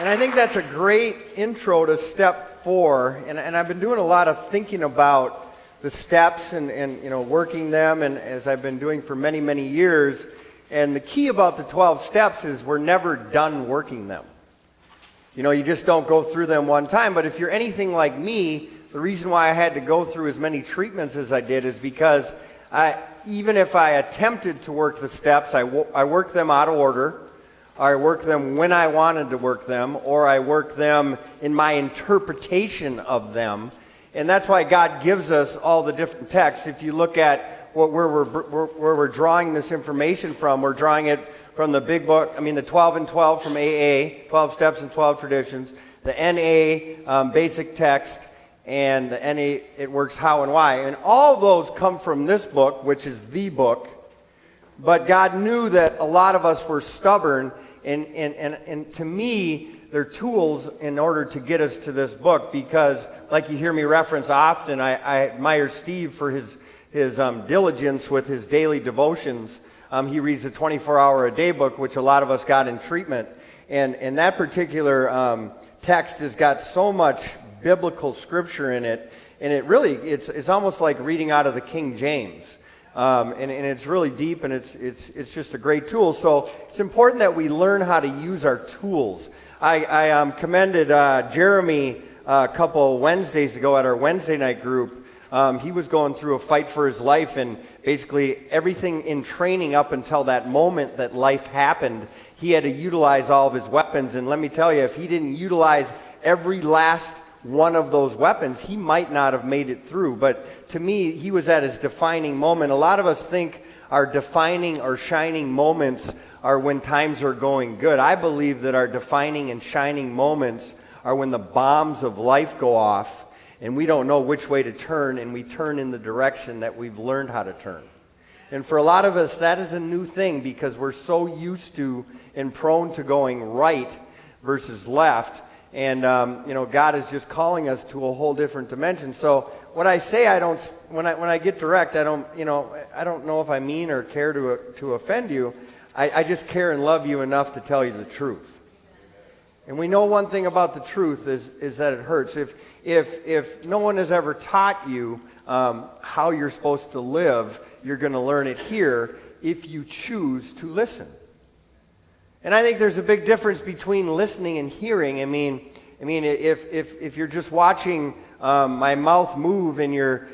And I think that's a great intro to step 4. And I've been doing a lot of thinking about the steps and working them, and as I've been doing for many, many years. And the key about the 12 steps is we're never done working them. You just don't go through them one time. But if you're anything like me, the reason why I had to go through as many treatments as I did is because even if I attempted to work the steps, I worked them out of order. I worked them when I wanted to work them, or I worked them in my interpretation of them. And that's why God gives us all the different texts. If you look at where we're drawing this information from, we're drawing it from the big book, the 12 and 12 from AA, 12 Steps and 12 Traditions, the NA basic text, and the NA It Works How and Why. And all of those come from this book, which is the book. But God knew that a lot of us were stubborn, and to me, they're tools in order to get us to this book, because, like you hear me reference often, I admire Steve for his diligence with his daily devotions. He reads the 24-hour-a-day book, which a lot of us got in treatment. And that particular text has got so much biblical scripture in it, and it's almost like reading out of the King James. And it's really deep, and it's just a great tool. So it's important that we learn how to use our tools. I commended Jeremy a couple Wednesdays ago at our Wednesday night group. He was going through a fight for his life, and basically everything in training up until that moment that life happened, he had to utilize all of his weapons. And let me tell you, if he didn't utilize every last one of those weapons, he might not have made it through. But to me, he was at his defining moment. A lot of us think our defining or shining moments are when times are going good. I believe that our defining and shining moments are when the bombs of life go off and we don't know which way to turn, and we turn in the direction that we've learned how to turn. And for a lot of us, that is a new thing, because we're so used to and prone to going right versus left. And, God is just calling us to a whole different dimension. So what I say, when I get direct, I don't know if I mean or care to offend you. I just care and love you enough to tell you the truth. And we know one thing about the truth is that it hurts. If no one has ever taught you how you're supposed to live, you're going to learn it here if you choose to listen. And I think there's a big difference between listening and hearing. If you're just watching my mouth move and your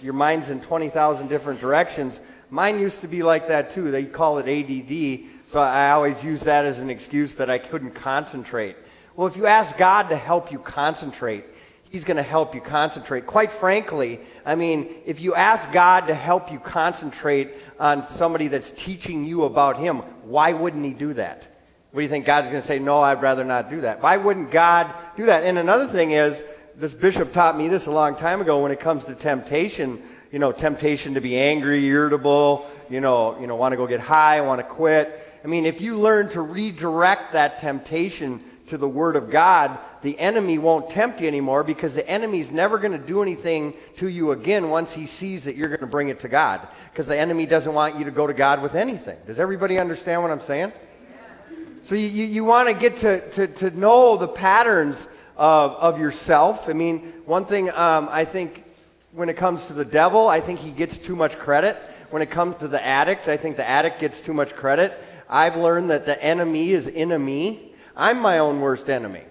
mind's in 20,000 different directions, mine used to be like that too. They call it ADD. So I always use that as an excuse that I couldn't concentrate. Well, if you ask God to help you concentrate, He's going to help you concentrate. Quite frankly, if you ask God to help you concentrate on somebody that's teaching you about Him, why wouldn't He do that? What do you think? God's going to say, no, I'd rather not do that. Why wouldn't God do that? And another thing is, this bishop taught me this a long time ago when it comes to temptation. Temptation to be angry, irritable, want to go get high, want to quit. If you learn to redirect that temptation to the Word of God, the enemy won't tempt you anymore, because the enemy's never going to do anything to you again once he sees that you're going to bring it to God, because the enemy doesn't want you to go to God with anything. Does everybody understand what I'm saying? So you want to get to know the patterns of yourself. One thing I think when it comes to the devil, I think he gets too much credit. When it comes to the addict, I think the addict gets too much credit. I've learned that the enemy is in me. I'm my own worst enemy.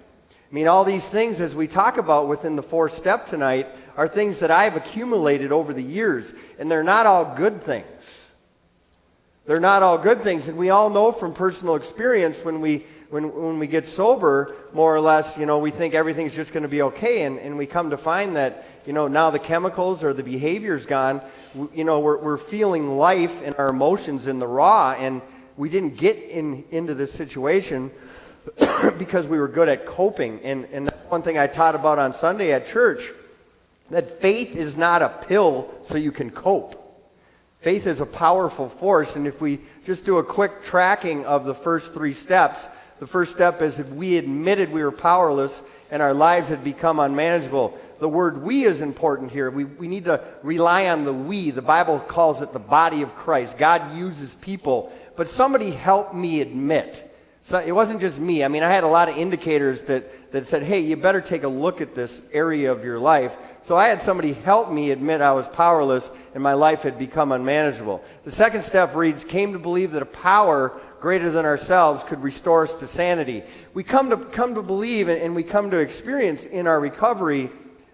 All these things, as we talk about within the 4th step tonight, are things that I've accumulated over the years, and they're not all good things. They're not all good things, and we all know from personal experience when we get sober, more or less, we think everything's just going to be okay, and we come to find that, now the chemicals or the behavior's gone. We're feeling life and our emotions in the raw, and we didn't get into this situation because we were good at coping. And that's one thing I taught about on Sunday at church, that faith is not a pill so you can cope. Faith is a powerful force, and if we just do a quick tracking of the first 3 steps, the first step is if we admitted we were powerless and our lives had become unmanageable. The word we is important here. We need to rely on the we. The Bible calls it the body of Christ. God uses people. But somebody help me admit. So it wasn't just me. I mean, I had a lot of indicators that said, hey, you better take a look at this area of your life. So I had somebody help me admit I was powerless and my life had become unmanageable. The second step reads, came to believe that a power greater than ourselves could restore us to sanity. We come to believe and we come to experience in our recovery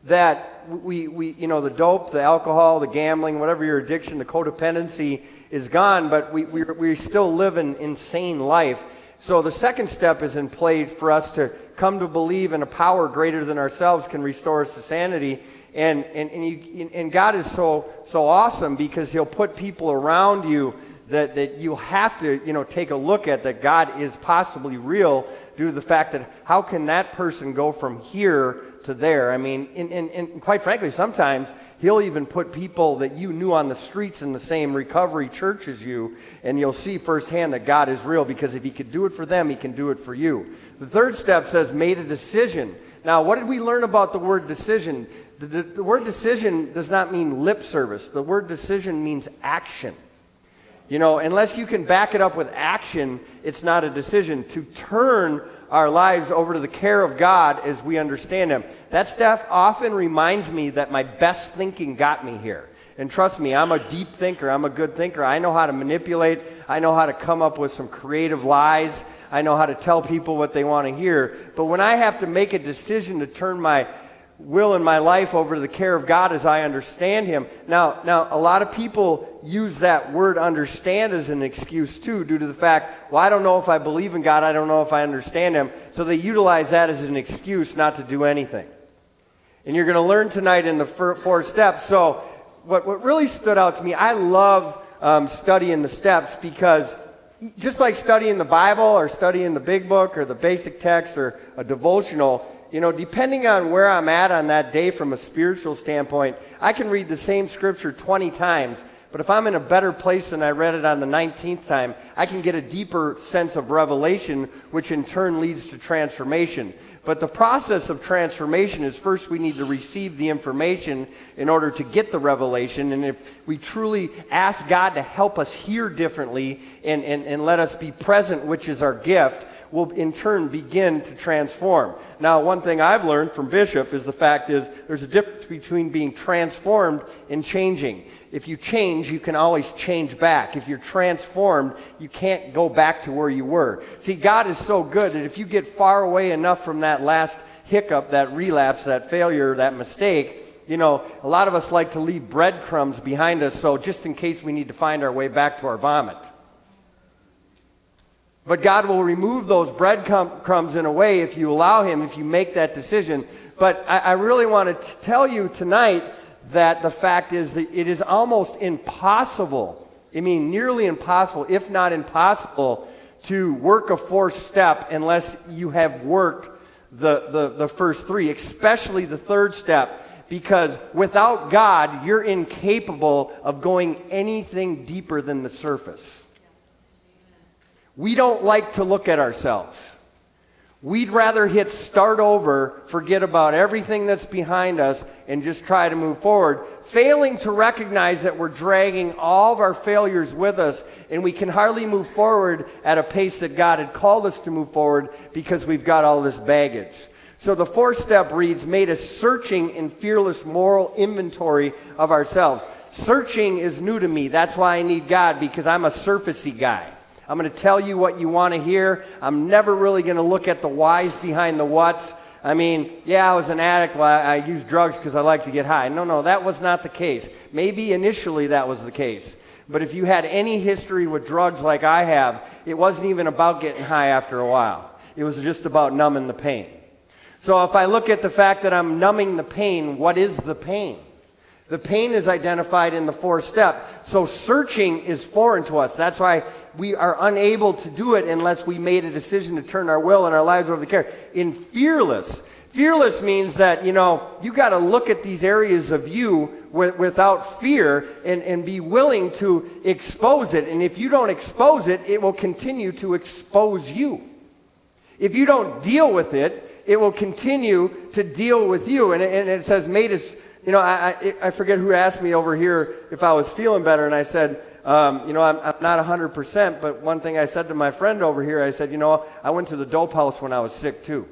that we the dope, the alcohol, the gambling, whatever your addiction, the codependency is gone, but we still live an insane life. So the second step is in play for us to come to believe in a power greater than ourselves can restore us to sanity. And God is so awesome because He'll put people around you that you have to take a look at, that God is possibly real due to the fact that how can that person go from here to there? I mean, and quite frankly, sometimes He'll even put people that you knew on the streets in the same recovery church as you, and you'll see firsthand that God is real, because if He could do it for them, He can do it for you. The third step says, made a decision. Now, what did we learn about the word decision? The word decision does not mean lip service. The word decision means action. Unless you can back it up with action, it's not a decision. To turn our lives over to the care of God as we understand Him. That stuff often reminds me that my best thinking got me here. And trust me, I'm a deep thinker. I'm a good thinker. I know how to manipulate. I know how to come up with some creative lies. I know how to tell people what they want to hear. But when I have to make a decision to turn my will in my life over to the care of God as I understand Him. Now, a lot of people use that word understand as an excuse too, due to the fact, well, I don't know if I believe in God, I don't know if I understand Him. So they utilize that as an excuse not to do anything. And you're going to learn tonight in the four steps. So what really stood out to me, I love studying the steps, because just like studying the Bible or studying the big book or the basic text or a devotional, depending on where I'm at on that day from a spiritual standpoint, I can read the same scripture 20 times, but if I'm in a better place than I read it on the 19th time, I can get a deeper sense of revelation, which in turn leads to transformation. But the process of transformation is, first we need to receive the information in order to get the revelation. And if we truly ask God to help us hear differently and let us be present, which is our gift, we'll in turn begin to transform. Now, one thing I've learned from Bishop is the fact is there's a difference between being transformed and changing. If you change, you can always change back. If you're transformed, you can't go back to where you were. See, God is so good that if you get far away enough from that last hiccup, that relapse, that failure, that mistake, a lot of us like to leave breadcrumbs behind us, so just in case we need to find our way back to our vomit. But God will remove those breadcrumbs in a way if you allow Him, if you make that decision. But I really want to tell you tonight that the fact is that it is almost impossible, nearly impossible, if not impossible, to work a fourth step unless you have worked the first three, especially the third step, because without God, you're incapable of going anything deeper than the surface. We don't like to look at ourselves. We'd rather hit start over, forget about everything that's behind us, and just try to move forward, failing to recognize that we're dragging all of our failures with us, and we can hardly move forward at a pace that God had called us to move forward because we've got all this baggage. So the fourth step reads, made a searching and fearless moral inventory of ourselves. Searching is new to me. That's why I need God, because I'm a surfacey guy. I'm going to tell you what you want to hear. I'm never really going to look at the whys behind the whats. I was an addict. Well, I used drugs because I like to get high. No, that was not the case. Maybe initially that was the case. But if you had any history with drugs like I have, it wasn't even about getting high after a while. It was just about numbing the pain. So if I look at the fact that I'm numbing the pain, what is the pain? The pain is identified in the fourth step. So searching is foreign to us. That's why we are unable to do it unless we made a decision to turn our will and our lives over to care. In fearless means that, you got to look at these areas of you without fear and be willing to expose it. And if you don't expose it, it will continue to expose you. If you don't deal with it, it will continue to deal with you. And it says, made us... I forget who asked me over here if I was feeling better, and I said, I'm not 100%, but one thing I said to my friend over here, I said, I went to the dope house when I was sick too.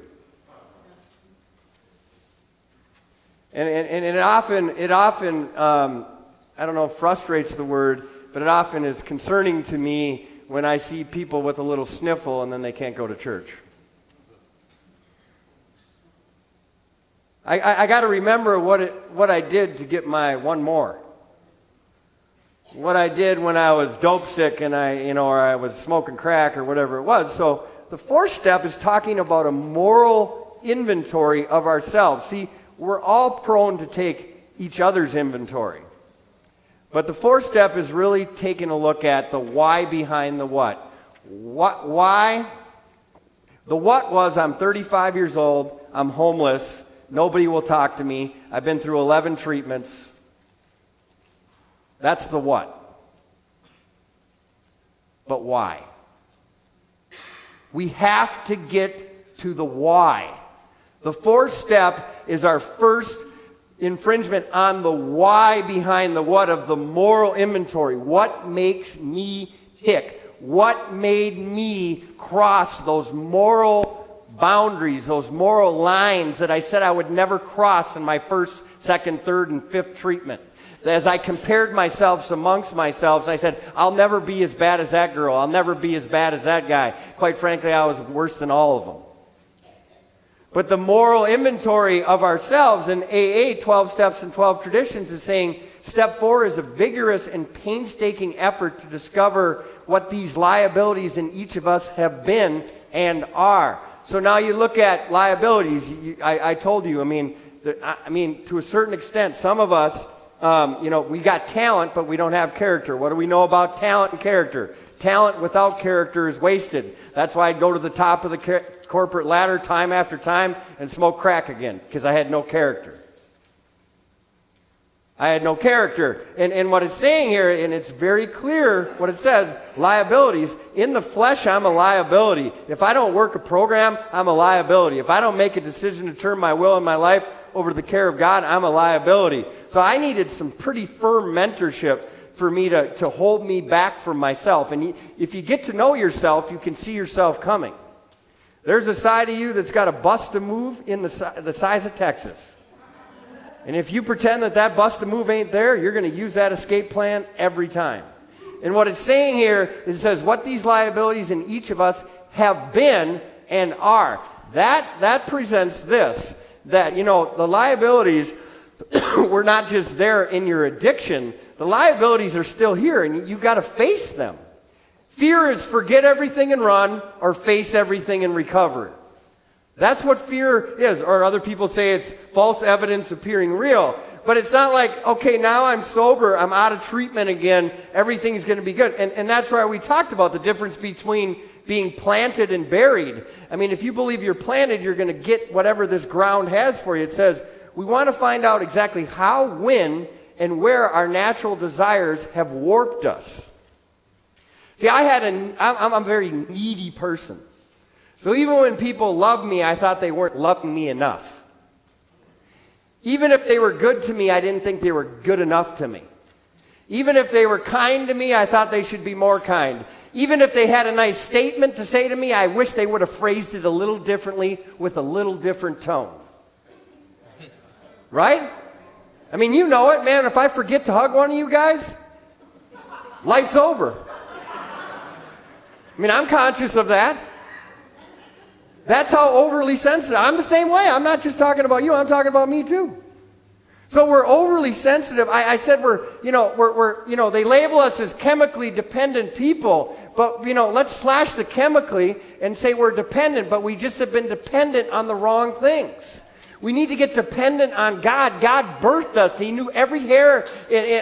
And it often, I don't know if frustrates the word, but it often is concerning to me when I see people with a little sniffle and then they can't go to church. I got to remember what I did to get my one more. What I did when I was dope sick and or I was smoking crack or whatever it was. So the fourth step is talking about a moral inventory of ourselves. See, we're all prone to take each other's inventory. But the fourth step is really taking a look at the why behind the what. Why? The what was, I'm 35 years old, I'm homeless, nobody will talk to me, I've been through 11 treatments. That's the what. But why? We have to get to the why. The fourth step is our first infringement on the why behind the what of the moral inventory. What makes me tick? What made me cross those moral boundaries, those moral lines that I said I would never cross in my first, second, third, and fifth treatment? As I compared myself amongst myself, and I said, I'll never be as bad as that girl. I'll never be as bad as that guy. Quite frankly, I was worse than all of them. But the moral inventory of ourselves in AA, 12 Steps and 12 Traditions, is saying step 4 is a vigorous and painstaking effort to discover what these liabilities in each of us have been and are. So now you look at liabilities. I told you, to a certain extent, some of us, we got talent, but we don't have character. What do we know about talent and character? Talent without character is wasted. That's why I'd go to the top of the corporate ladder time after time and smoke crack again, because I had no character. I had no character. And what it's saying here, and it's very clear what it says, liabilities. In the flesh, I'm a liability. If I don't work a program, I'm a liability. If I don't make a decision to turn my will and my life over to the care of God, I'm a liability. So I needed some pretty firm mentorship for me to hold me back from myself. And if you get to know yourself, you can see yourself coming. There's a side of you that's got a bust to move in the size of Texas. And if you pretend that bust to move ain't there, you're going to use that escape plan every time. And what it's saying here is it says what these liabilities in each of us have been and are. That presents this, that, the liabilities were not just there in your addiction. The liabilities are still here, and you've got to face them. Fear is forget everything and run, or face everything and recover. That's what fear is. Or other people say it's false evidence appearing real. But it's not like, okay, now I'm sober, I'm out of treatment again, everything's going to be good. And that's why we talked about the difference between being planted and buried. If you believe you're planted, you're going to get whatever this ground has for you. It says, we want to find out exactly how, when, and where our natural desires have warped us. See, I'm a very needy person. So even when people loved me, I thought they weren't loving me enough. Even if they were good to me, I didn't think they were good enough to me. Even if they were kind to me, I thought they should be more kind. Even if they had a nice statement to say to me, I wish they would have phrased it a little differently with a little different tone. Right? You know it, man. If I forget to hug one of you guys, life's over. I'm conscious of that. That's how overly sensitive. I'm the same way. I'm not just talking about you. I'm talking about me too. So we're overly sensitive. I said they label us as chemically dependent people, but, let's slash the chemically and say we're dependent, but we just have been dependent on the wrong things. We need to get dependent on God. God birthed us. He knew every hair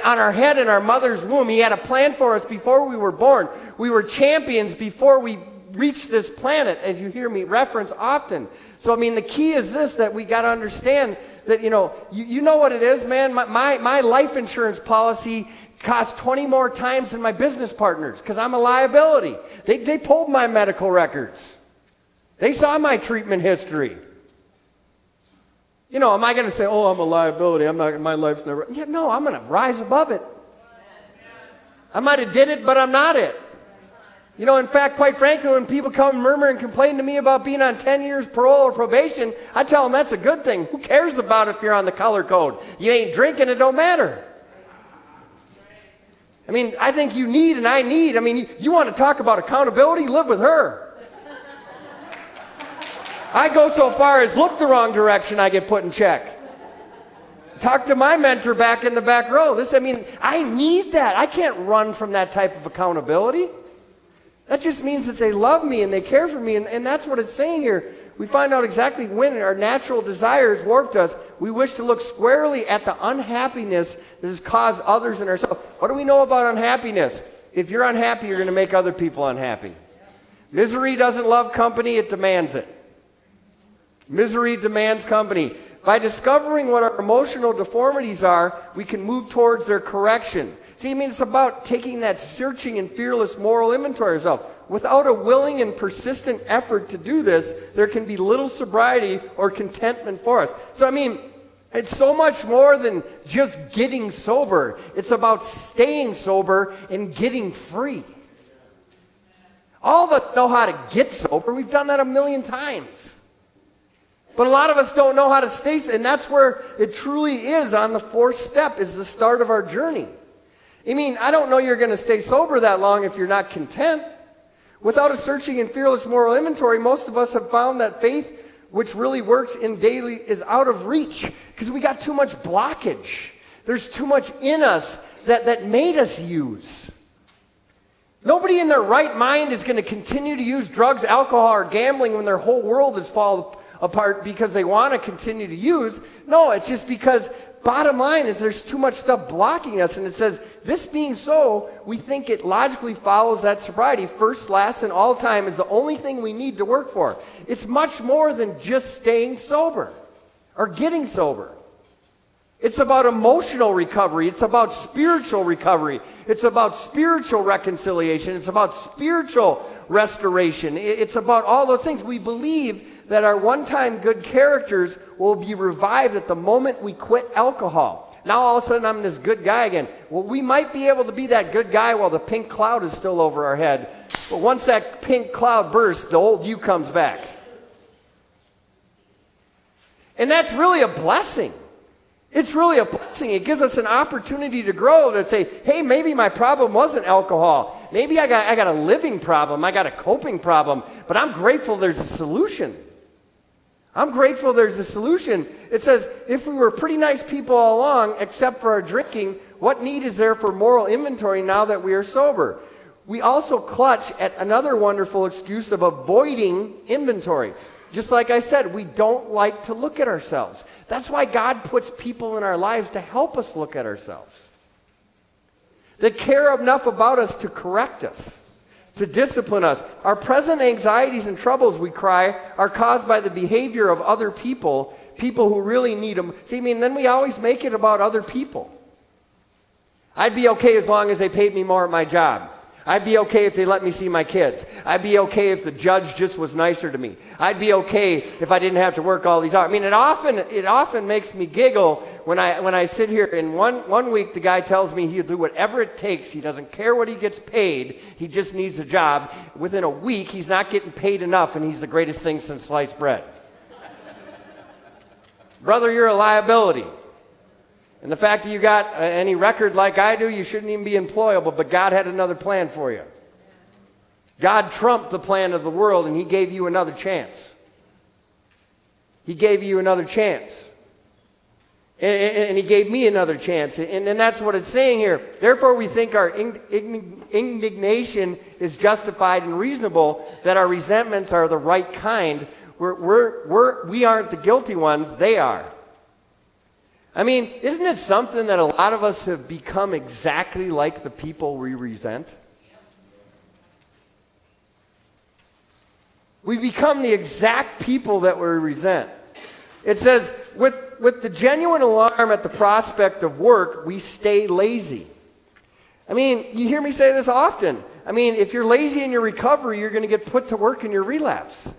on our head in our mother's womb. He had a plan for us before we were born. We were champions before we reached this planet, as you hear me reference often. So, the key is this, that we got to understand that, you know what it is, man? My life insurance policy costs 20 more times than my business partners because I'm a liability. They pulled my medical records. They saw my treatment history. Am I going to say, oh, I'm a liability, my life's never... Yeah, no, I'm going to rise above it. I might have did it, but I'm not it. You know, in fact, quite frankly, when people come and murmur and complain to me about being on 10 years parole or probation, I tell them that's a good thing. Who cares about if you're on the color code? You ain't drinking, it don't matter. I mean, I think you need and I need. I mean, you want to talk about accountability? Live with her. I go so far as look the wrong direction, I get put in check. Talk to my mentor back in the back row. I need that. I can't run from that type of accountability. That just means that they love me and they care for me, and that's what it's saying here. We find out exactly when our natural desires warped us. We wish to look squarely at the unhappiness that has caused others and ourselves. What do we know about unhappiness? If you're unhappy, you're going to make other people unhappy. Misery doesn't love company, it demands it. Misery demands company. By discovering what our emotional deformities are, we can move towards their correction. See, it's about taking that searching and fearless moral inventory of yourself. Without a willing and persistent effort to do this, there can be little sobriety or contentment for us. So, it's so much more than just getting sober. It's about staying sober and getting free. All of us know how to get sober. We've done that a million times. But a lot of us don't know how to stay, and that's where it truly is on the fourth step, is the start of our journey. I don't know you're going to stay sober that long if you're not content. Without a searching and fearless moral inventory, most of us have found that faith, which really works in daily, is out of reach because we got too much blockage. There's too much in us that made us use. Nobody in their right mind is going to continue to use drugs, alcohol, or gambling when their whole world is falling apart because they want to continue to use. No, it's just because bottom line is there's too much stuff blocking us, and it says, this being so, we think it logically follows that sobriety, first, last, and all time, is the only thing we need to work for. It's much more than just staying sober or getting sober. It's about emotional recovery. It's about spiritual recovery. It's about spiritual reconciliation. It's about spiritual restoration. It's about all those things. We believe that our one-time good characters will be revived at the moment we quit alcohol. Now all of a sudden I'm this good guy again. Well, we might be able to be that good guy while the pink cloud is still over our head. But once that pink cloud bursts, the old you comes back. And that's really a blessing. It's really a blessing. It gives us an opportunity to grow, to say, hey, maybe my problem wasn't alcohol. Maybe I got a living problem. I got a coping problem. But I'm grateful there's a solution. I'm grateful there's a solution. It says, if we were pretty nice people all along, except for our drinking, what need is there for moral inventory now that we are sober? We also clutch at another wonderful excuse of avoiding inventory. Just like I said, we don't like to look at ourselves. That's why God puts people in our lives to help us look at ourselves. That care enough about us to correct us, to discipline us. Our present anxieties and troubles, we cry, are caused by the behavior of other people, people who really need them. See, then we always make it about other people. I'd be okay as long as they paid me more at my job. I'd be okay if they let me see my kids. I'd be okay if the judge just was nicer to me. I'd be okay if I didn't have to work all these hours. It often makes me giggle when I sit here and one week the guy tells me he'll do whatever it takes. He doesn't care what he gets paid. He just needs a job. Within a week, he's not getting paid enough, and he's the greatest thing since sliced bread. Brother, you're a liability. And the fact that you got any record like I do, you shouldn't even be employable, but God had another plan for you. God trumped the plan of the world, and he gave you another chance. He gave you another chance. And he gave me another chance. And that's what it's saying here. Therefore, we think our indignation is justified and reasonable, that our resentments are the right kind. We aren't the guilty ones, they are. Isn't it something that a lot of us have become exactly like the people we resent? We become the exact people that we resent. It says, with the genuine alarm at the prospect of work, we stay lazy. You hear me say this often. If you're lazy in your recovery, you're going to get put to work in your relapse.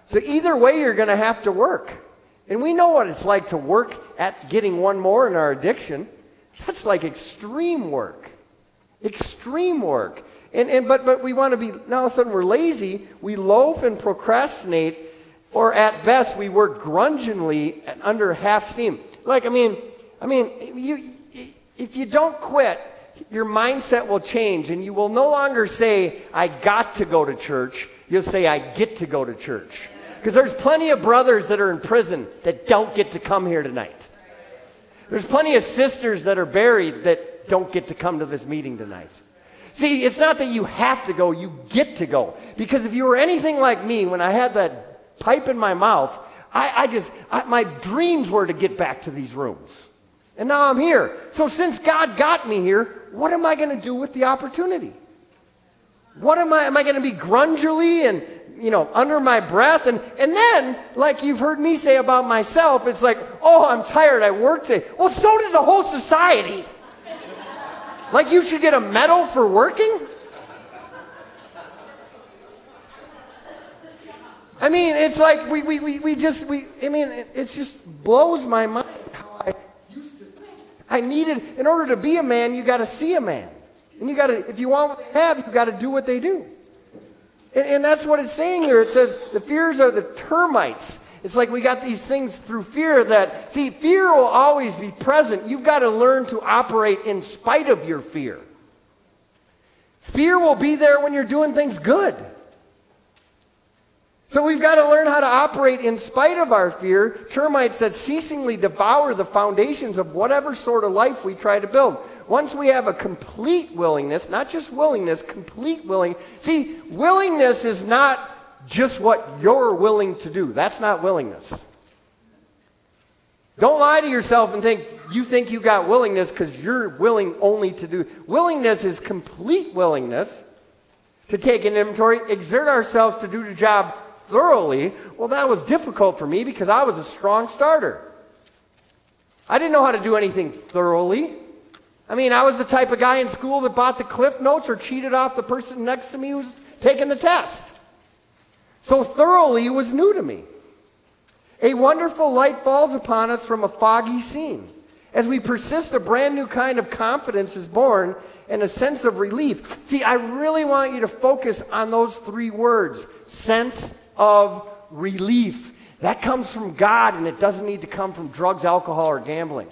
So either way, you're going to have to work. And we know what it's like to work at getting one more in our addiction. That's like extreme work. Extreme work. But we want to be, now all of a sudden we're lazy, we loaf and procrastinate, or at best we work grudgingly and under half steam. Like, if you don't quit, your mindset will change, and you will no longer say, I got to go to church. You'll say, I get to go to church. Because there's plenty of brothers that are in prison that don't get to come here tonight. There's plenty of sisters that are buried that don't get to come to this meeting tonight. See, it's not that you have to go, you get to go. Because if you were anything like me, when I had that pipe in my mouth, my dreams were to get back to these rooms. And now I'm here. So since God got me here, what am I going to do with the opportunity? Am I going to be grungily and, under my breath? And then, like you've heard me say about myself, it's like, oh, I'm tired, I worked today. Well, so did the whole society. Like you should get a medal for working? It's like it just blows my mind how I used to think. In order to be a man, you got to see a man. And if you want what they have, you got to do what they do. And that's what it's saying here. It says the fears are the termites. It's like we got these things through fear fear will always be present. You've got to learn to operate in spite of your fear. Fear will be there when you're doing things good. So we've got to learn how to operate in spite of our fear. Termites that ceasingly devour the foundations of whatever sort of life we try to build. Once we have a complete willingness, not just willingness, complete willing. See, willingness is not just what you're willing to do. That's not willingness. Don't lie to yourself and think you got willingness because you're willing only to do. Willingness is complete willingness to take an inventory, exert ourselves to do the job thoroughly. Well, that was difficult for me because I was a strong starter. I didn't know how to do anything thoroughly. I was the type of guy in school that bought the Cliff Notes or cheated off the person next to me who was taking the test. So thoroughly was new to me. A wonderful light falls upon us from a foggy scene. As we persist, a brand new kind of confidence is born and a sense of relief. See, I really want you to focus on those three words, sense of relief. That comes from God, and it doesn't need to come from drugs, alcohol, or gambling.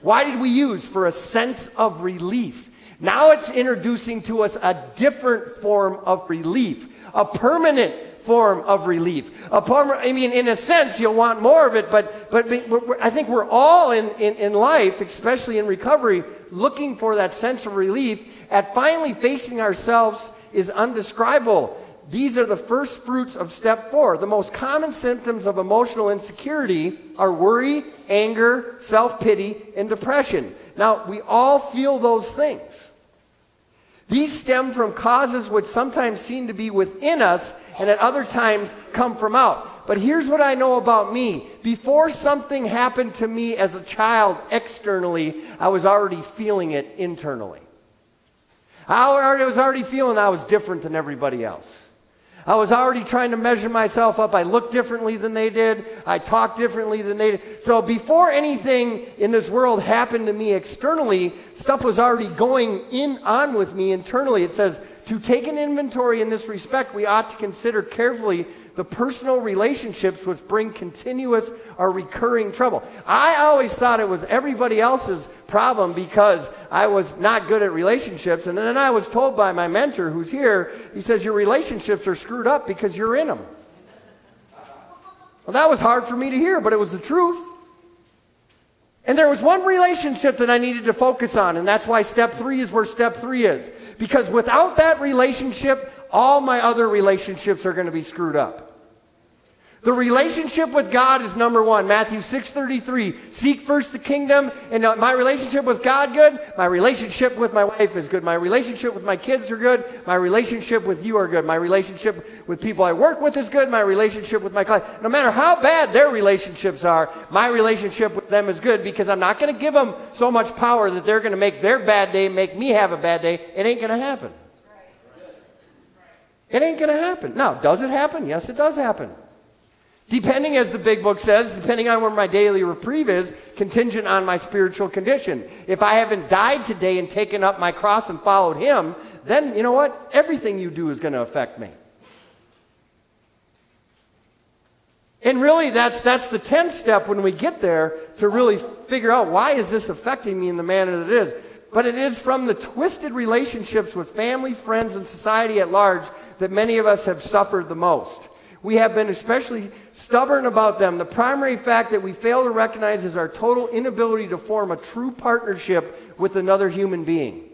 Why did we use? For a sense of relief. Now it's introducing to us a different form of relief, a permanent form of relief. In a sense, you'll want more of it, but I think we're all in life, especially in recovery, looking for that sense of relief. At finally facing ourselves is undescribable. These are the first fruits of step 4. The most common symptoms of emotional insecurity are worry, anger, self-pity, and depression. Now, we all feel those things. These stem from causes which sometimes seem to be within us and at other times come from out. But here's what I know about me. Before something happened to me as a child externally, I was already feeling it internally. I was already feeling I was different than everybody else. I was already trying to measure myself up. I looked differently than they did. I talked differently than they did. So before anything in this world happened to me externally, stuff was already going on with me internally. It says, to take an inventory in this respect, we ought to consider carefully the personal relationships which bring continuous or recurring trouble. I always thought it was everybody else's problem because I was not good at relationships. And then I was told by my mentor who's here, he says, your relationships are screwed up because you're in them. Well, that was hard for me to hear, but it was the truth. And there was one relationship that I needed to focus on, and that's why step 3 is where step 3 is. Because without that relationship, all my other relationships are going to be screwed up. The relationship with God is number 1. Matthew 6:33. Seek first the kingdom. And my relationship with God good. My relationship with my wife is good. My relationship with my kids are good. My relationship with you are good. My relationship with people I work with is good. My relationship with my client. No matter how bad their relationships are, my relationship with them is good because I'm not going to give them so much power that they're going to make their bad day make me have a bad day. It ain't going to happen. It ain't going to happen. Now, does it happen? Yes, it does happen. Depending, as the big book says, depending on where my daily reprieve is, contingent on my spiritual condition. If I haven't died today and taken up my cross and followed him, then you know what? Everything you do is going to affect me. And really, that's the 10th step when we get there to really figure out why is this affecting me in the manner that it is. But it is from the twisted relationships with family, friends, and society at large that many of us have suffered the most. We have been especially stubborn about them. The primary fact that we fail to recognize is our total inability to form a true partnership with another human being.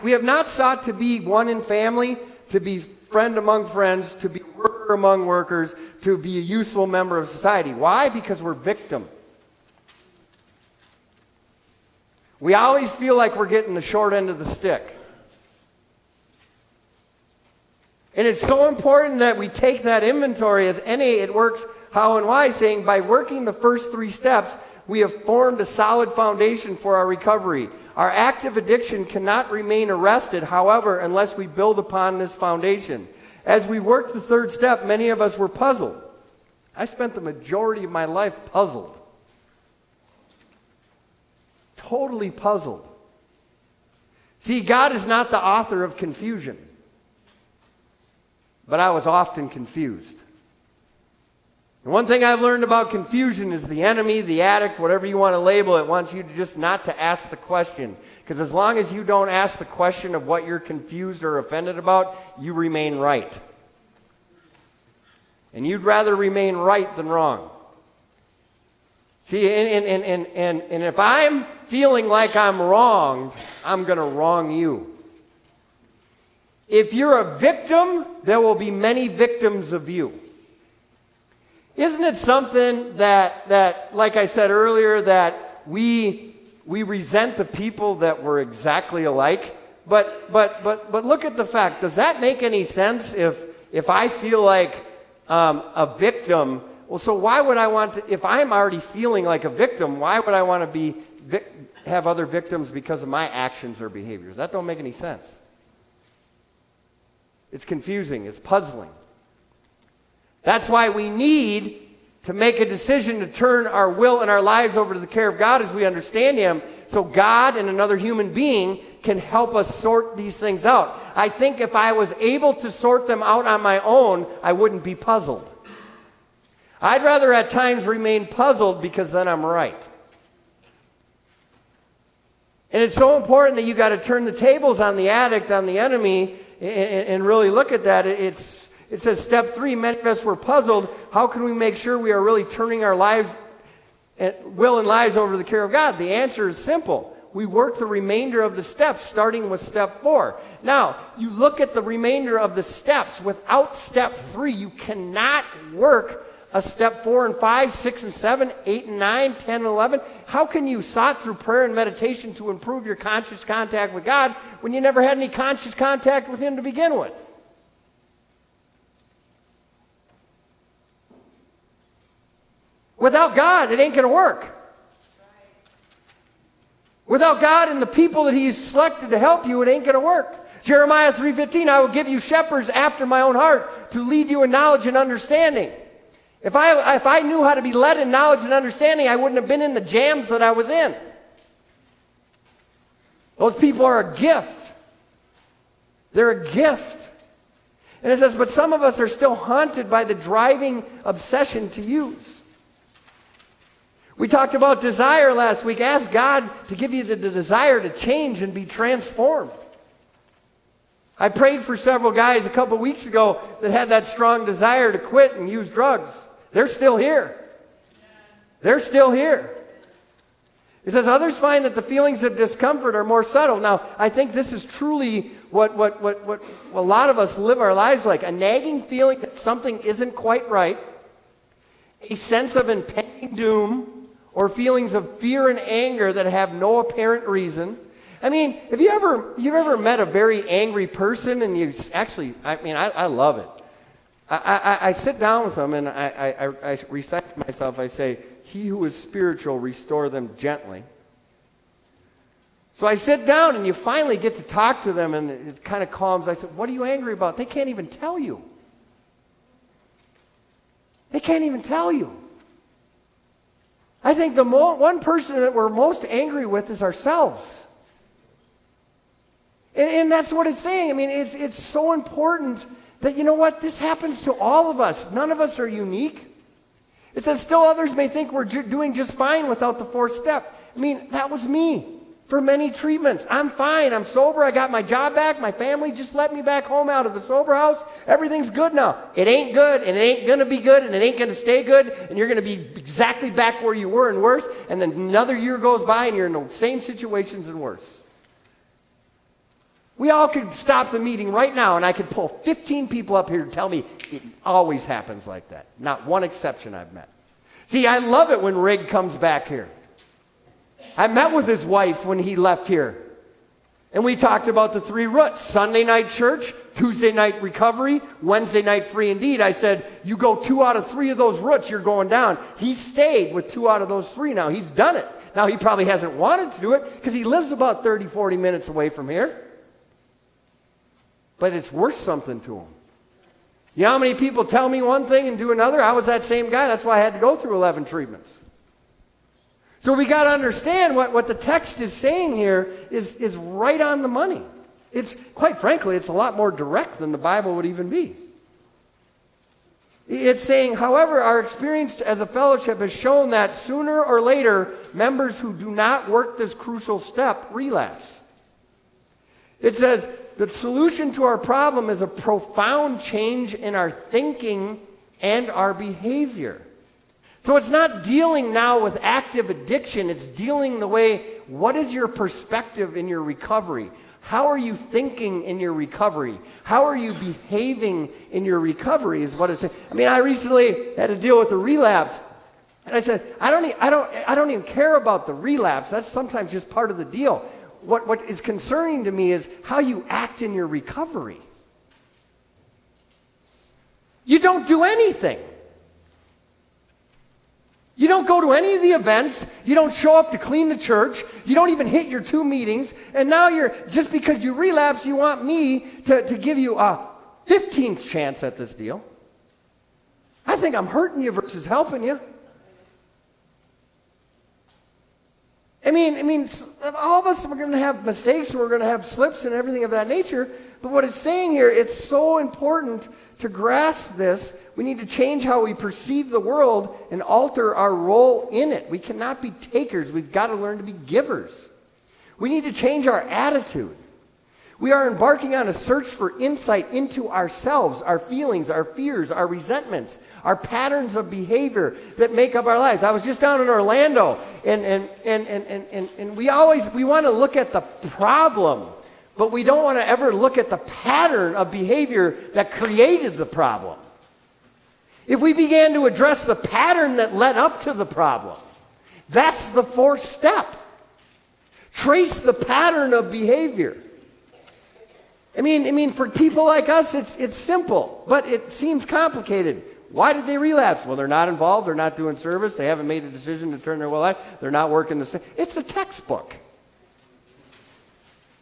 We have not sought to be one in family, to be friend among friends, to be worker among workers, to be a useful member of society. Why? Because we're victims. We always feel like we're getting the short end of the stick. And it's so important that we take that inventory. As N.A., it works how and why, saying by working the first 3 steps, we have formed a solid foundation for our recovery. Our active addiction cannot remain arrested, however, unless we build upon this foundation. As we worked the 3rd step, many of us were puzzled. I spent the majority of my life puzzled. Totally puzzled. See, God is not the author of confusion. But I was often confused. And one thing I've learned about confusion is the enemy, the addict, whatever you want to label it, wants you to just not to ask the question. Because as long as you don't ask the question of what you're confused or offended about, you remain right. And you'd rather remain right than wrong. See, and if I'm feeling like I'm wronged, I'm going to wrong you. If you're a victim, there will be many victims of you. Isn't it something that like I said earlier, that we resent the people that were exactly alike? But look at the fact. Does that make any sense if I feel like a victim? Well, so why would I want to, if I'm already feeling like a victim, why would I want to have other victims because of my actions or behaviors? That don't make any sense. It's confusing. It's puzzling. That's why we need to make a decision to turn our will and our lives over to the care of God as we understand him, so God and another human being can help us sort these things out. I think if I was able to sort them out on my own, I wouldn't be puzzled. I'd rather at times remain puzzled because then I'm right. And it's so important that you got to turn the tables on the addict, on the enemy, and really look at that. It says, step 3, many of us were puzzled. How can we make sure we are really turning our lives, will and lives over to the care of God? The answer is simple. We work the remainder of the steps, starting with step 4. Now, you look at the remainder of the steps. Without step 3, you cannot work a step 4 and 5, 6 and 7, 8 and 9, 10 and 11. How can you sought through prayer and meditation to improve your conscious contact with God when you never had any conscious contact with him to begin with? Without God, it ain't going to work. Without God and the people that he's selected to help you, it ain't going to work. Jeremiah 3:15, I will give you shepherds after my own heart to lead you in knowledge and understanding. If I knew how to be led in knowledge and understanding, I wouldn't have been in the jams that I was in. Those people are a gift. They're a gift. And it says, but some of us are still haunted by the driving obsession to use. We talked about desire last week. Ask God to give you the desire to change and be transformed. I prayed for several guys a couple weeks ago that had that strong desire to quit and use drugs. They're still here. They're still here. It says, others find that the feelings of discomfort are more subtle. Now, I think this is truly what a lot of us live our lives like. A nagging feeling that something isn't quite right, a sense of impending doom, or feelings of fear and anger that have no apparent reason. I mean, have you ever met a very angry person and you actually, I love it. I sit down with them and I recite to myself, I say, he who is spiritual, restore them gently. So I sit down and you finally get to talk to them and it kind of calms. I said, what are you angry about? They can't even tell you. They can't even tell you. I think the one person that we're most angry with is ourselves. And that's what it's saying. I mean, it's so important that, you know what, this happens to all of us. None of us are unique. It says, still others may think we're doing just fine without the fourth step. I mean, that was me for many treatments. I'm fine. I'm sober. I got my job back. My family just let me back home out of the sober house. Everything's good now. It ain't good, and it ain't going to be good, and it ain't going to stay good, and you're going to be exactly back where you were and worse, and then another year goes by, and you're in the same situations and worse. We all could stop the meeting right now, and I could pull 15 people up here to tell me it always happens like that. Not one exception I've met. See, I love it when Rig comes back here. I met with his wife when he left here. And we talked about the 3 roots. Sunday night church, Tuesday night recovery, Wednesday night free indeed. I said, you go 2 out of 3 of those roots, you're going down. He stayed with 2 out of those 3 now. He's done it. Now, he probably hasn't wanted to do it because he lives about 30, 40 minutes away from here. But it's worth something to him. You know how many people tell me one thing and do another? I was that same guy. That's why I had to go through 11 treatments. So we got to understand what the text is saying here is right on the money. It's, quite frankly, it's a lot more direct than the Bible would even be. It's saying, however, our experience as a fellowship has shown that sooner or later, members who do not work this crucial step relapse. It says, the solution to our problem is a profound change in our thinking and our behavior. So it's not dealing now with active addiction. It's dealing the way, what is your perspective in your recovery? How are you thinking in your recovery? How are you behaving in your recovery is what it's saying. I mean, I recently had to deal with a relapse. And I said, I don't even care about the relapse. That's sometimes just part of the deal. What is concerning to me is how you act in your recovery. You don't do anything. You don't go to any of the events. You don't show up to clean the church. You don't even hit your 2 meetings. And now just because you relapse, you want me to give you a 15th chance at this deal. I think I'm hurting you versus helping you. I mean, all of us are going to have mistakes, and we're going to have slips and everything of that nature. But what it's saying here, it's so important to grasp this. We need to change how we perceive the world and alter our role in it. We cannot be takers. We've got to learn to be givers. We need to change our attitude. We are embarking on a search for insight into ourselves, our feelings, our fears, our resentments, our patterns of behavior that make up our lives. I was just down in Orlando, and we want to look at the problem, but we don't want to ever look at the pattern of behavior that created the problem. If we began to address the pattern that led up to the problem, that's the 4th step. Trace the pattern of behavior. I mean, for people like us, it's simple, but it seems complicated. Why did they relapse? Well, they're not involved. They're not doing service. They haven't made a decision to turn their will life. They're not working the same. It's a textbook.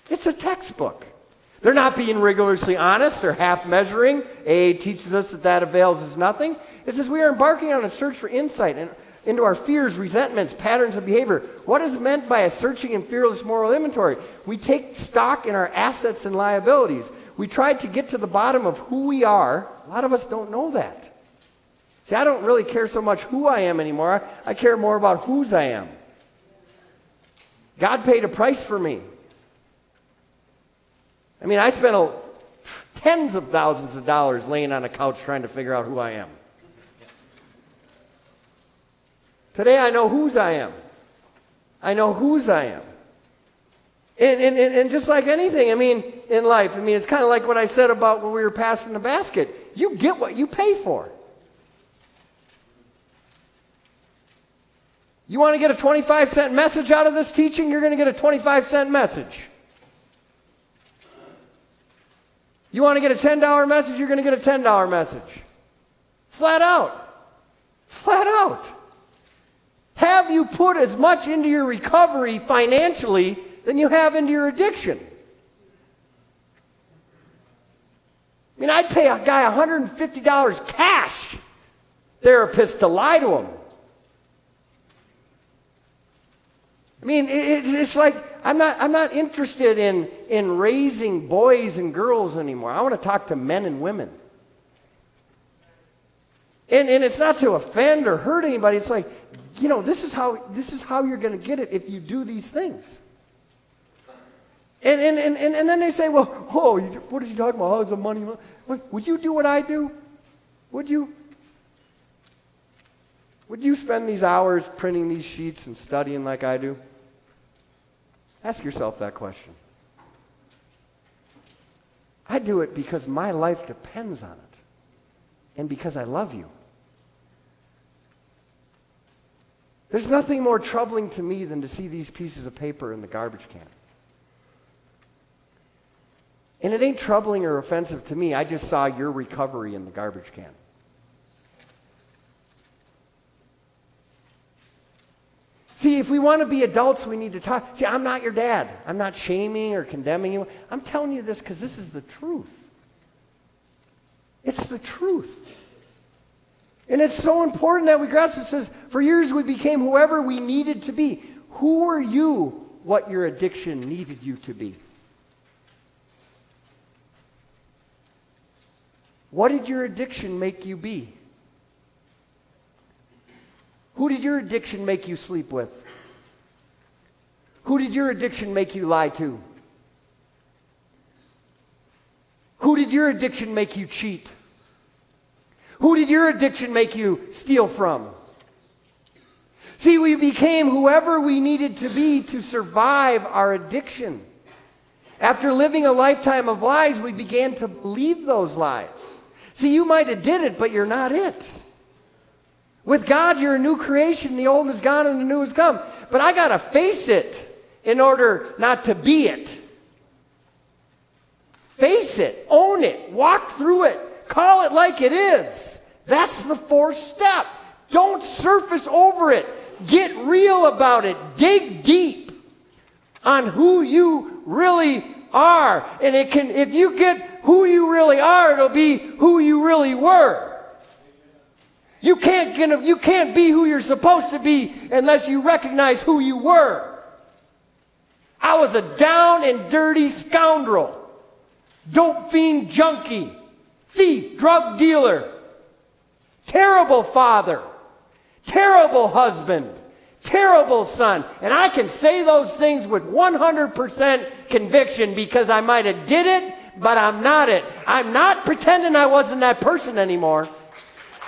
It's a textbook. They're not being rigorously honest. They're half measuring. AA teaches us that avails us nothing. It says we are embarking on a search for insight into our fears, resentments, patterns of behavior. What is meant by a searching and fearless moral inventory? We take stock in our assets and liabilities. We try to get to the bottom of who we are. A lot of us don't know that. See, I don't really care so much who I am anymore. I care more about whose I am. God paid a price for me. I mean, I spent tens of thousands of dollars laying on a couch trying to figure out who I am. Today I know whose I am. I know whose I am. And just like anything, I mean, in life, I mean, it's kind of like what I said about when we were passing the basket. You get what you pay for. You want to get a 25-cent message out of this teaching, you're going to get a 25-cent message. You want to get a $10 message, you're going to get a $10 message. Flat out. Flat out. Have you put as much into your recovery financially than you have into your addiction? I mean, I'd pay a guy $150 cash therapists to lie to them. I mean, it's like I'm not interested in raising boys and girls anymore. I want to talk to men and women. And it's not to offend or hurt anybody. It's like, this is how you're going to get it if you do these things. And then they say, well, what is he talking about? How's the money? Would you do what I do? Would you? Would you spend these hours printing these sheets and studying like I do? Ask yourself that question. I do it because my life depends on it, and because I love you. There's nothing more troubling to me than to see these pieces of paper in the garbage can. And it ain't troubling or offensive to me. I just saw your recovery in the garbage can. See, if we want to be adults, we need to talk. See, I'm not your dad. I'm not shaming or condemning you. I'm telling you this because this is the truth. It's the truth. And it's so important that we grasp it. It says, for years we became whoever we needed to be. Who are you what your addiction needed you to be? What did your addiction make you be? Who did your addiction make you sleep with? Who did your addiction make you lie to? Who did your addiction make you cheat? Who did your addiction make you steal from? See, we became whoever we needed to be to survive our addiction. After living a lifetime of lies, we began to believe those lies. See, you might have did it, but you're not it. With God, you're a new creation. The old is gone and the new has come. But I got to face it in order not to be it. Face it. Own it. Walk through it. Call it like it is. That's the fourth step. Don't surface over it. Get real about it. Dig deep on who you really are. And if you get who you really are, it'll be who you really were. You can't be who you're supposed to be unless you recognize who you were. I was a down and dirty scoundrel, dope fiend junkie, thief, drug dealer, terrible father, terrible husband, terrible son. And I can say those things with 100% conviction because I might have did it, but I'm not it. I'm not pretending I wasn't that person anymore.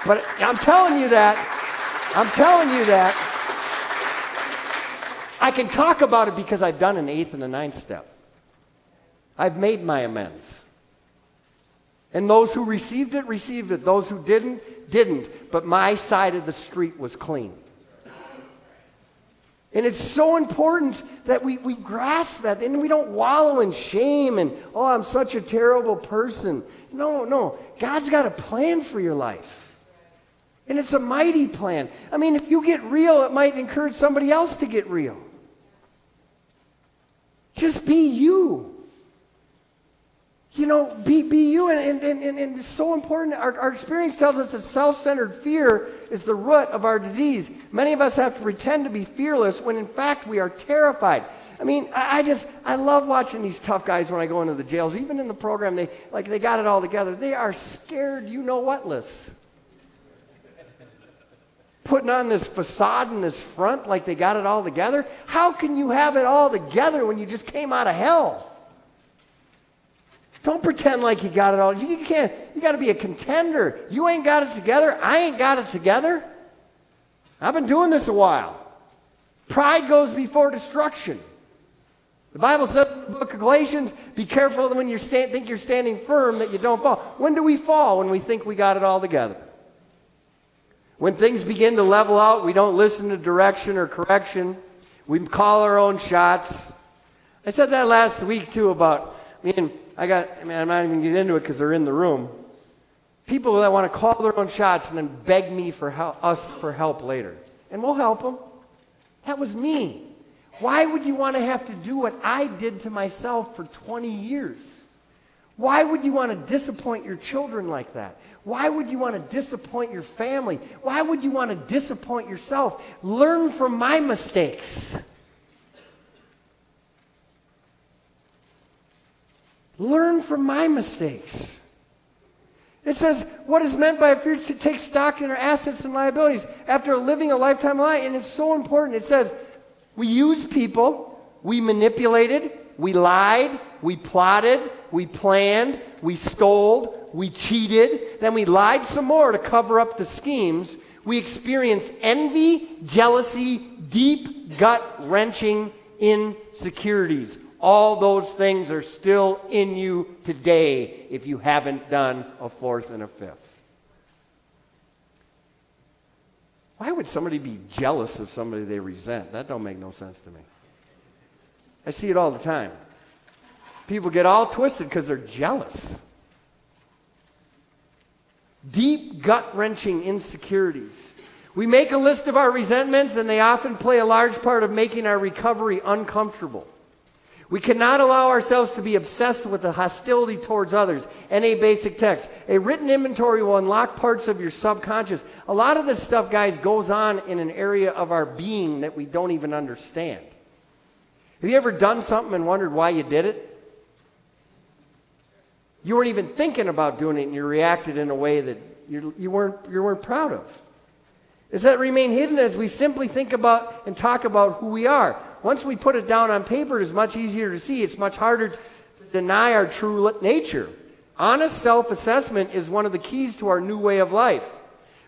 But I'm telling you that. I can talk about it because I've done an 8th and a 9th step. I've made my amends. And those who received it, received it. Those who didn't. But my side of the street was clean. And it's so important that we grasp that. And we don't wallow in shame and, I'm such a terrible person. No. God's got a plan for your life. And it's a mighty plan. I mean, if you get real, it might encourage somebody else to get real. Just be you. Be you. And it's so important. Our experience tells us that self-centered fear is the root of our disease. Many of us have to pretend to be fearless when in fact we are terrified. I mean, I love watching these tough guys when I go into the jails. Even in the program, they got it all together. They are scared you-know-what-less. Putting on this facade and this front like they got it all together. How can you have it all together when you just came out of hell? Don't pretend like you got it all. You can't. You got to be a contender. You ain't got it together. I ain't got it together. I've been doing this a while. Pride goes before destruction. The Bible says in the book of Galatians, be careful that when you think you're standing firm that you don't fall. When do we fall? When we think we got it all together. When things begin to level out, we don't listen to direction or correction. We call our own shots. I said that last week, too, about, I'm not even going to get into it because they're in the room. People that want to call their own shots and then beg me for us for help later. And we'll help them. That was me. Why would you want to have to do what I did to myself for 20 years? Why would you want to disappoint your children like that? Why would you want to disappoint your family? Why would you want to disappoint yourself? Learn from my mistakes. Learn from my mistakes. It says, what is meant by a fear is to take stock in our assets and liabilities after living a lifetime of life. And it's so important. It says, we used people, we manipulated, we lied, we plotted, we planned, we stole, we cheated, then we lied some more to cover up the schemes. We experienced envy, jealousy, deep, gut-wrenching insecurities. All those things are still in you today if you haven't done a fourth and a fifth. Why would somebody be jealous of somebody they resent? That don't make no sense to me. I see it all the time. People get all twisted because they're jealous. Deep, gut-wrenching insecurities. We make a list of our resentments, and they often play a large part of making our recovery uncomfortable. We cannot allow ourselves to be obsessed with the hostility towards others. N.A. Basic Text. A written inventory will unlock parts of your subconscious. A lot of this stuff, guys, goes on in an area of our being that we don't even understand. Have you ever done something and wondered why you did it? You weren't even thinking about doing it, and you reacted in a way that you weren't proud of. Does that remain hidden as we simply think about and talk about who we are? Once we put it down on paper, it's much easier to see. It's much harder to deny our true nature. Honest self-assessment is one of the keys to our new way of life.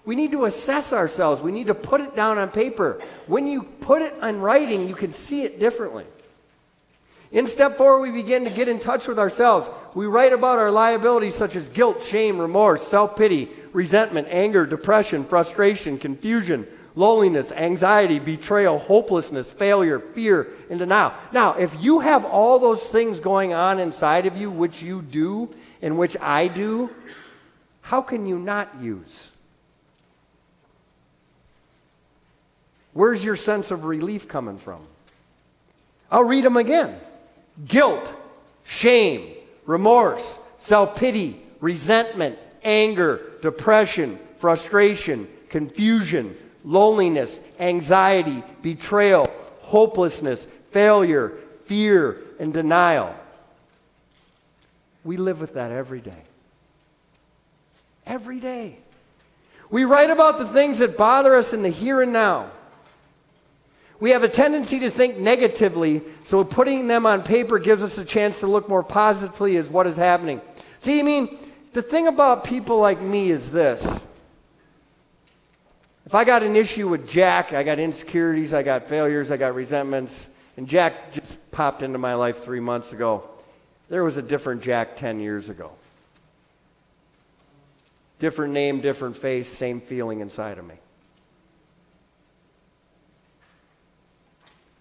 We need to assess ourselves. We need to put it down on paper. When you put it on writing, you can see it differently. In step 4, we begin to get in touch with ourselves. We write about our liabilities such as guilt, shame, remorse, self-pity, resentment, anger, depression, frustration, confusion, loneliness, anxiety, betrayal, hopelessness, failure, fear, and denial. Now, if you have all those things going on inside of you, which you do and which I do, how can you not use? Where's your sense of relief coming from? I'll read them again. Guilt, shame, remorse, self-pity, resentment, anger, depression, frustration, confusion, loneliness, anxiety, betrayal, hopelessness, failure, fear, and denial. We live with that every day. Every day. We write about the things that bother us in the here and now. We have a tendency to think negatively, so putting them on paper gives us a chance to look more positively at what is happening. See, I mean, the thing about people like me is this. If I got an issue with Jack, I got insecurities, I got failures, I got resentments, and Jack just popped into my life 3 months ago. There was a different Jack 10 years ago. Different name, different face, same feeling inside of me.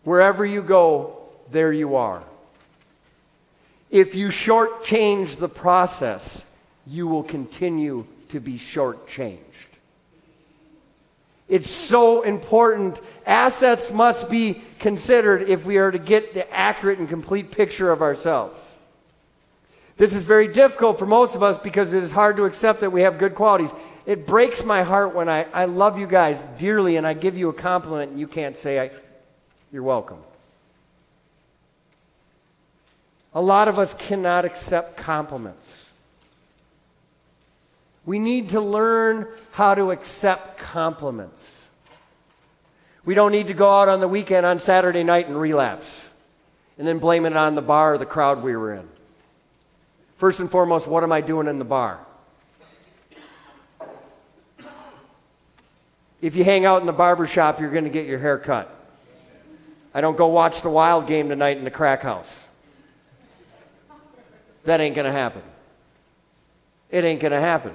Wherever you go, there you are. If you shortchange the process, you will continue to be shortchanged. It's so important. Assets must be considered if we are to get the accurate and complete picture of ourselves. This is very difficult for most of us because it is hard to accept that we have good qualities. It breaks my heart when I love you guys dearly and I give you a compliment and you can't say, you're welcome. A lot of us cannot accept compliments. We need to learn how to accept compliments. We don't need to go out on the weekend on Saturday night and relapse and then blame it on the bar or the crowd we were in. First and foremost, what am I doing in the bar? If you hang out in the barber shop, you're going to get your hair cut. I don't go watch the Wild game tonight in the crack house. That ain't going to happen. It ain't going to happen.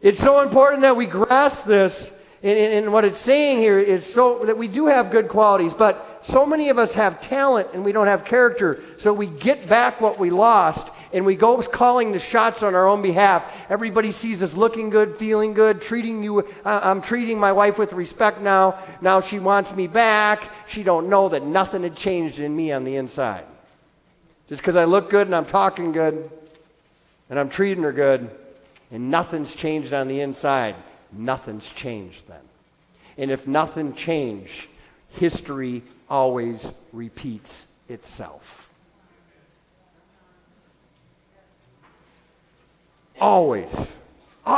It's so important that we grasp this, and what it's saying here is so that we do have good qualities, but so many of us have talent and we don't have character, so we get back what we lost, and we go calling the shots on our own behalf. Everybody sees us looking good, feeling good, treating you. I'm treating my wife with respect now. Now she wants me back. She don't know that nothing had changed in me on the inside. Just because I look good and I'm talking good and I'm treating her good, and nothing's changed on the inside, nothing's changed then. And if nothing changed, history always repeats itself. Always.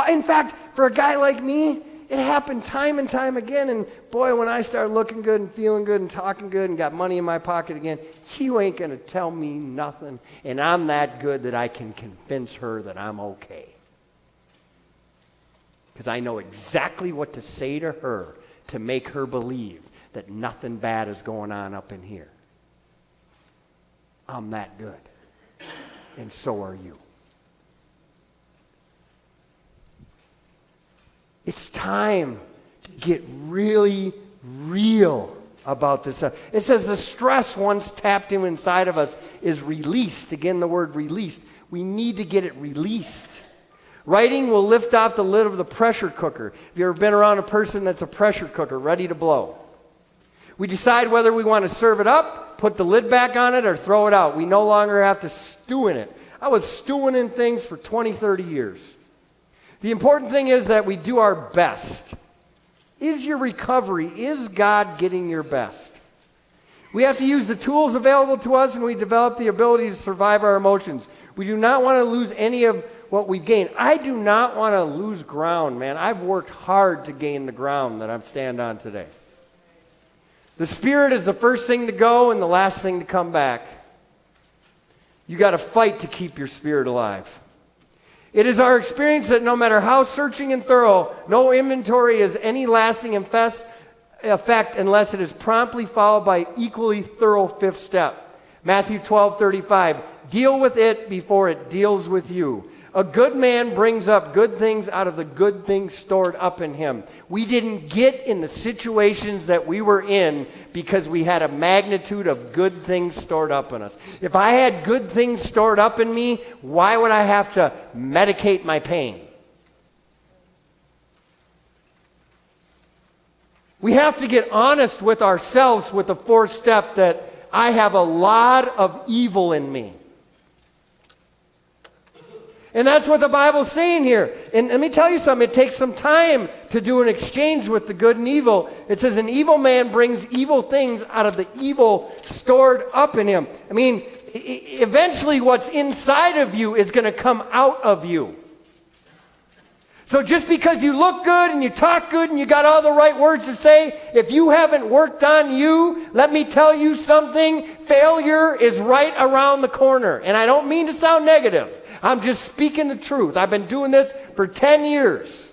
In fact, for a guy like me, it happened time and time again. And boy, when I start looking good and feeling good and talking good and got money in my pocket again, you ain't going to tell me nothing. And I'm that good that I can convince her that I'm okay. Because I know exactly what to say to her to make her believe that nothing bad is going on up in here. I'm that good. And so are you. It's time to get really real about this. It says the stress once tapped inside of us is released. Again, the word released. We need to get it released. Writing will lift off the lid of the pressure cooker. Have you ever been around a person that's a pressure cooker, ready to blow? We decide whether we want to serve it up, put the lid back on it, or throw it out. We no longer have to stew in it. I was stewing in things for 20, 30 years. The important thing is that we do our best. Is your recovery, is God getting your best? We have to use the tools available to us, and we develop the ability to survive our emotions. We do not want to lose any of what we've gained. I do not want to lose ground, man. I've worked hard to gain the ground that I'm standing on today. The Spirit is the first thing to go and the last thing to come back. You got to fight to keep your spirit alive. It is our experience that no matter how searching and thorough, no inventory has any lasting effect unless it is promptly followed by equally thorough fifth step. Matthew 12:35. Deal with it before it deals with you. A good man brings up good things out of the good things stored up in him. We didn't get in the situations that we were in because we had a magnitude of good things stored up in us. If I had good things stored up in me, why would I have to medicate my pain? We have to get honest with ourselves with the fourth step that I have a lot of evil in me. And that's what the Bible's saying here. And let me tell you something. It takes some time to do an exchange with the good and evil. It says an evil man brings evil things out of the evil stored up in him. I mean, eventually what's inside of you is going to come out of you. So just because you look good and you talk good and you got all the right words to say, if you haven't worked on you, let me tell you something, failure is right around the corner. And I don't mean to sound negative. I'm just speaking the truth. I've been doing this for 10 years.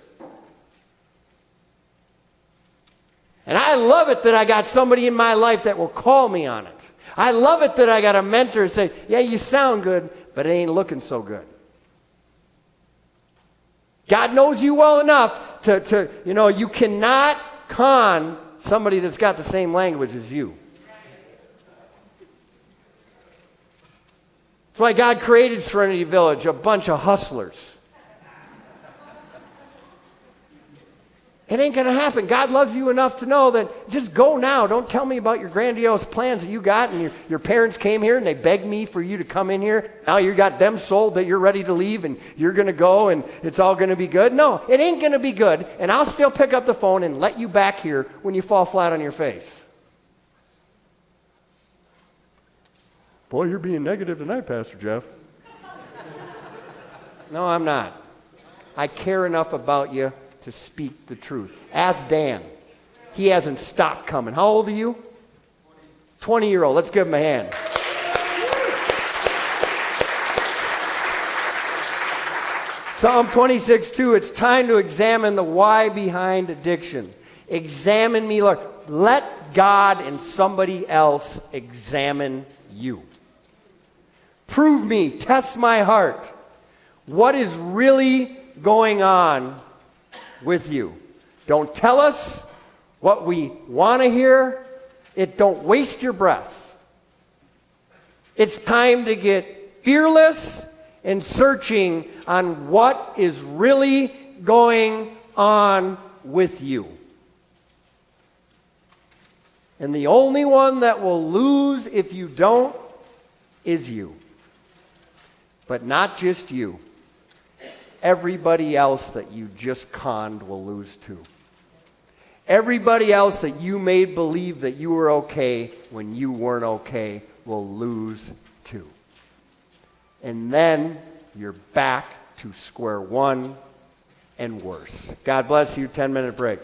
And I love it that I got somebody in my life that will call me on it. I love it that I got a mentor say, yeah, you sound good, but it ain't looking so good. God knows you well enough to you cannot con somebody that's got the same language as you. That's why God created Serenity Village, a bunch of hustlers. It ain't going to happen. God loves you enough to know that just go now. Don't tell me about your grandiose plans that you got and your parents came here and they begged me for you to come in here. Now you got them sold that you're ready to leave and you're going to go and it's all going to be good. No, it ain't going to be good. And I'll still pick up the phone and let you back here when you fall flat on your face. Boy, you're being negative tonight, Pastor Jeff. No, I'm not. I care enough about you to speak the truth. Ask Dan. He hasn't stopped coming. How old are you? 20-year-old. Let's give him a hand. Psalm 26:2. It's time to examine the why behind addiction. Examine me, Lord. Let God and somebody else examine you. Prove me. Test my heart. What is really going on with you? Don't tell us what we want to hear. Don't waste your breath. It's time to get fearless and searching on what is really going on with you. And the only one that will lose if you don't is you. But not just you. everybody else that you just conned will lose too. Everybody else that you made believe that you were okay when you weren't okay will lose too. And then you're back to square one and worse. God bless you. 10-minute break.